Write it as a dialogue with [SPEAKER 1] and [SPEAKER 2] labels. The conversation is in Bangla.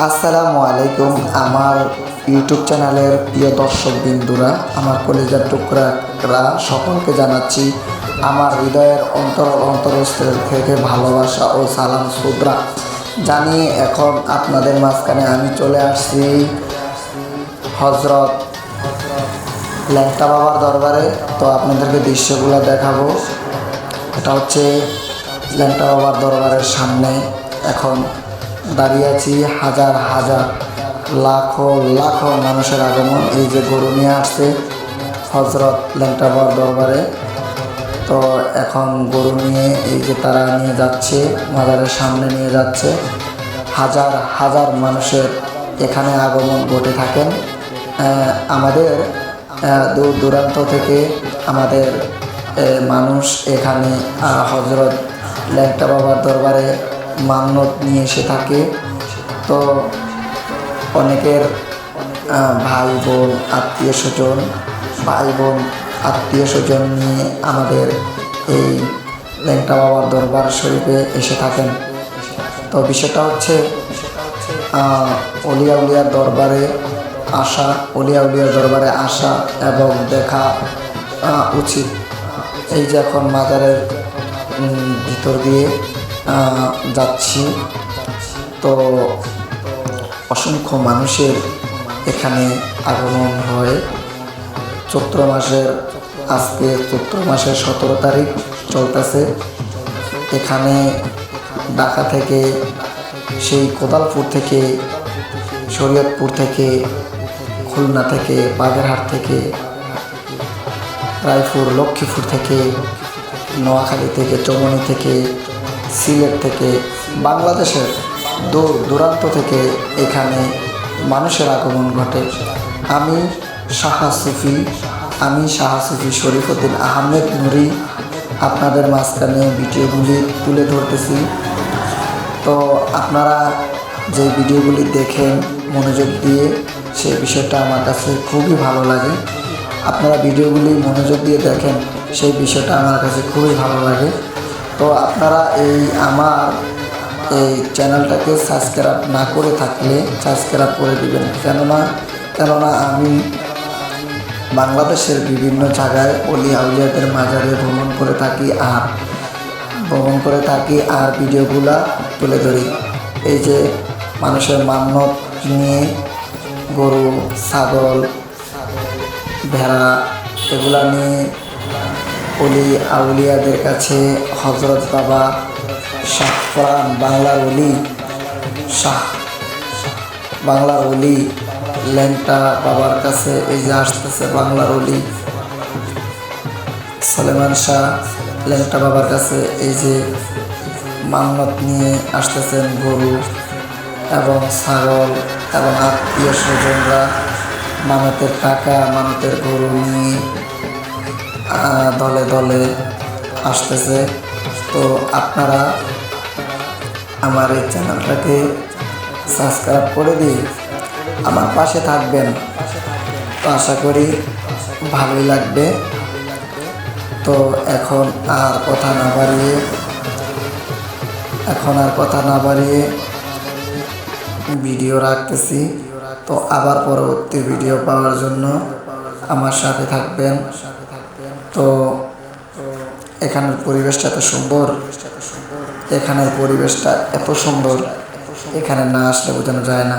[SPEAKER 1] আসসালামু আলাইকুম। আমার ইউটিউব চ্যানেলের প্রিয় দর্শক বিন্দুরা, আমার কলিজার টুকরারা সকলকে জানাচ্ছি আমার হৃদয়ের অন্তরস্থল থেকে ভালোবাসা ও সালাম শ্রদ্ধা জানিয়ে এখন আপনাদের মাঝখানে আমি চলে আসছি হজরত ল্যাংটা বাবার দরবারে। তো আপনাদেরকে দৃশ্যগুলো দেখাবো। এটা হচ্ছে ল্যাংটা বাবার দরবারের সামনে এখন দাঁড়িয়ে আছি। হাজার হাজার লাখো লাখো মানুষের আগমন। এই যে গরু নিয়ে আসছে হজরত ল্যাংটা বাবার দরবারে। তো এখন গরু নিয়ে এই যে তারা নিয়ে যাচ্ছে, মাজারের সামনে নিয়ে যাচ্ছে। হাজার হাজার মানুষের এখানে আগমন ঘটে থাকেন। আমাদের দূর দূরান্ত থেকে আমাদের মানুষ এখানে হজরত ল্যাংটা বাবার দরবারে মান্যত নিয়ে এসে থাকে। তো অনেকের ভাই বোন আত্মীয় স্বজন নিয়ে আমাদের এই ল্যাংটা বাবার দরবার শরীফে এসে থাকেন। তো বিষয়টা হচ্ছে অলিয়া উলিয়ার দরবারে আসা এবং দেখা উচিত। এই যে এখন মাজারের ভিতর দিয়ে যাচ্ছি, তো অসংখ্য মানুষের এখানে আগমন হয়। আজকে চৈত্র মাসের 17 তারিখ চলতেছে। এখানে ঢাকা থেকে, সেই কোদালপুর থেকে, শরীয়তপুর থেকে, খুলনা থেকে, বাগেরহাট থেকে, রায়পুর, লক্ষ্মীপুর থেকে, নোয়াখালী থেকে, চৌমনি থেকে, সিলেট থেকে, বাংলাদেশের দূর দূরান্ত থেকে এখানে মানুষের আগমন ঘটে। আমি শাহ সুফি শরীফউদ্দিন আহমেদ নুরি আপনাদের মাঝখানে ভিডিওগুলি তুলে ধরতেছি। তো আপনারা যে ভিডিওগুলি দেখেন মনোযোগ দিয়ে, সেই বিষয়টা আমার কাছে খুবই ভালো লাগে। আপনারা ভিডিওগুলি মনোযোগ দিয়ে দেখেন, সেই বিষয়টা আমার কাছে খুবই ভালো লাগে। তো আপনারা আমার এই চ্যানেলটাকে সাবস্ক্রাইব না করে থাকলে সাবস্ক্রাইব করে দিবেন। কেননা আমি বাংলাদেশের বিভিন্ন জায়গায় আউলিয়াদের মাজারে ভ্রমণ করে থাকি আর ভিডিওগুলা তুলে ধরি। এই যে মানুষের মান্যত নিয়ে গরু, ছাগল, ভেড়া এগুলা নিয়ে আউলিয়াদের কাছে হজরত বাবা শাহপুরান বাংলার অলি ল্যাংটা বাবার কাছে এই যে আসতেছে বাংলার অলি সলেমান শাহ ল্যাংটা বাবার কাছে এই যে মান্যত নিয়ে আসতেছেন গরু এবং ছাগল এবং আত্মীয় স্বজনরা মানতের টাকা, মানতের গরু নিয়ে দলে দলে আসতেছে। তো আপনারা আমার এই চ্যানেলটাকে সাবস্ক্রাইব করে দিয়ে আমার পাশে থাকবেন। তো আশা করি ভালোই লাগবে। তো এখন আর কথা না বাড়িয়ে ভিডিও রাখতেছি। তো আবার পরবর্তী ভিডিও পাওয়ার জন্য আমার সাথে থাকবেন। তো এখানের পরিবেশটা এত সুন্দর, এখানে না আসলে বোঝানো যায় না।